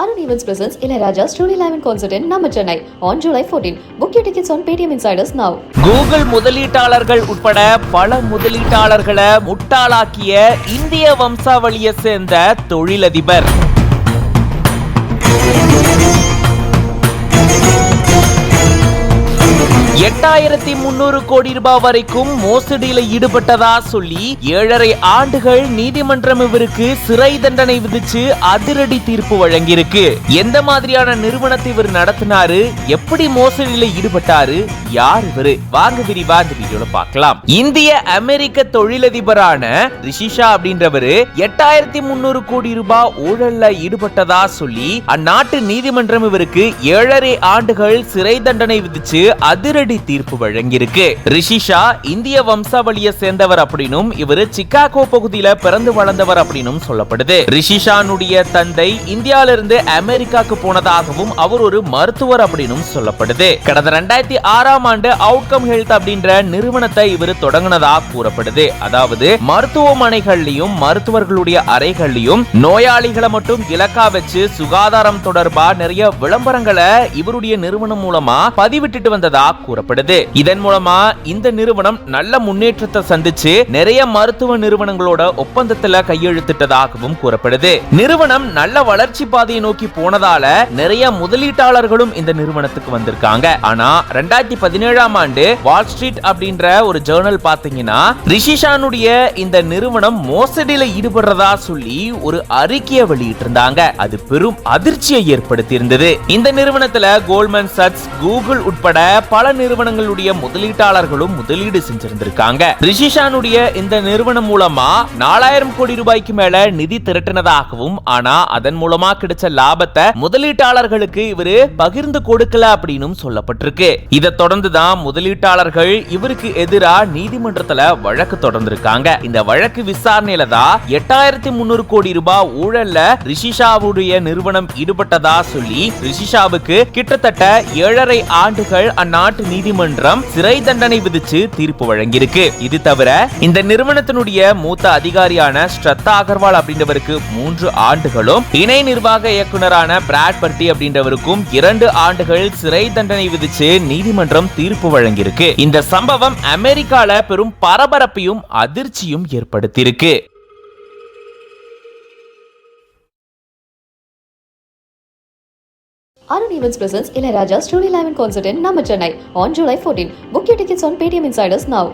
Arun Events presents Ilaiyaraaja Story Live in Concert in நம்ம Chennai on July 14. Book your tickets on Paytm Insiders now. Google முதலீட்டாளர்கள் உட்பட பல முதலீட்டாளர்களை முட்டாளாக்கிய இந்திய வம்சாவளியை சேர்ந்த தொழிலதிபர். 8300 கோடி ரூபாய் வரைக்கும் மோசடியில ஈடுபட்டதா சொல்லி 7.5 ஆண்டுகள் நீதிமன்றம் இவருக்கு சிறை தண்டனை விதிச்சு அதிரடி தீர்ப்பு வழங்கியிருக்கு. எந்த மாதிரியான நிறுவனத்தை இவர் நடத்தினாரு, எப்படி மோசடியில ஈடுபட்டாரு, யார் இவரு, வாங்க விரிவா இந்த வீடியோல பார்க்கலாம். இந்திய அமெரிக்க தொழிலதிபரான ரிஷிஷா அப்படின்றவரு 8300 கோடி ரூபாய் ஊழல்ல ஈடுபட்டதா சொல்லி அந்நாட்டு நீதிமன்றம் இவருக்கு 7.5 ஆண்டுகள் சிறை தண்டனை விதிச்சு அதிரடி தீர்ப்பு வழங்கியிருக்கு. ரிஷிஷா இந்திய வம்சாவளியை சேர்ந்தவர் அப்படினும் இவரு சிகாகோ பகுதியில பிறந்து வளர்ந்தவர் அப்படினும் சொல்லப்படுது. ரிஷிஷானுடைய தந்தை இந்தியாவிலிருந்து அமெரிக்காக்கு போனதாகவும் அவர் ஒரு மருத்துவர் அப்படினும் சொல்லப்படுது. கடந்த 2006ஆம் ஆண்டு அவுட்கம் ஹெல்த் அப்படின்ற நிறுவனத்தை இவர் தொடங்கினதா கூறப்படுது. அதாவது மருத்துவமனைகள்லயும் மருத்துவர்களுடைய அறைகள்லயும் நோயாளிகளை மட்டும் இலக்கா வச்சு சுகாதாரம் தொடர்பா நிறைய விளம்பரங்களை இவருடைய நிறுவனம் மூலமா பதிவிட்டு வந்ததா கூறப்படுது. இதன் மூலமா இந்த நிறுவனம் நல்ல முன்னேற்றத்தை சந்திச்சு நிறைய மருத்துவ நிறுவனங்களோட ஒப்பந்தத்துல கையெழுத்திட்டதாகவும் கூறப்படுது. நிறுவனம் நல்ல வளர்ச்சி பாதையை நோக்கி போனதால நிறைய முதலீட்டாளர்களும் இந்த நிறுவனத்துக்கு வந்திருக்காங்க. ஆனா 2017ஆம் ஆண்டு வால் ஸ்ட்ரீட் அப்படின்ற ஒரு ஜர்னல் பாத்தீங்கன்னா ரிஷிஷானுடைய இந்த நிறுவனம் மோசடியில ஈடுபடுறதா சொல்லி ஒரு அறிக்கையை வெளியிட்டு இருந்தாங்க. அது பெரும் அதிர்ச்சியை ஏற்படுத்தி இருந்தது. இந்த நிறுவனத்துல கோல்ட்மேன் சாக்ஸ், கூகுள் உட்பட பல நிறுவனங்களுடைய முதலீட்டாளர்களும் முதலீடு செஞ்சிருந்திருக்காங்க. ரிஷிஷானுடைய இந்த நிறுவனம் மூலமா 4000 கோடி ரூபாய்க்கு மேல நிதி திரட்டினதாகவும், ஆனா அதன் மூலமா கிடைச்ச லாபத்தை முதலீட்டாளர்களுக்கு இவரு பகிர்ந்து கொடுக்கல அப்படின்னு சொல்லப்பட்டிருக்கு. இதை தொடர்ந்துதான் முதலீட்டாளர்கள் இவருக்கு எதிராக நீதிமன்றத்துல வழக்கு தொடர்ந்திருக்காங்க. இந்த வழக்கு விசாரணையில தான் 8300 கோடி ரூபாய் ஊழல்ல ரிஷிஷாவுடைய நிறுவனம் ஈடுபட்டதா சொல்லி ரிஷிஷாவுக்கு கிட்டத்தட்ட 7.5 ஆண்டுகள் அந்நாட்டு நீதிமன்றம் சிறை தண்டனை விதிச்சு தீர்ப்பு வழங்கியிருக்கு. இது தவிர இந்த நிறுவனத்தினுடைய மூத்த அதிகாரியான ஸ்ரத்தா அகர்வால் அப்படின்றவருக்கு 3 ஆண்டுகளும், இணை நிர்வாக இயக்குனரான பிராட் பர்டி அப்படின்றவருக்கும் 2 ஆண்டுகள் சிறை தண்டனை விதிச்சு நீதிமன்றம் தீர்ப்பு வழங்கியிருக்கு. இந்த சம்பவம் அமெரிக்கால பெரும் பரபரப்பையும் அதிர்ச்சியும் ஏற்படுத்தியிருக்கு. Arun Events presents Ilaiyaraaja Story Live in Concert in நம்ம Chennai on July 14. Book your tickets on Paytm Insiders now.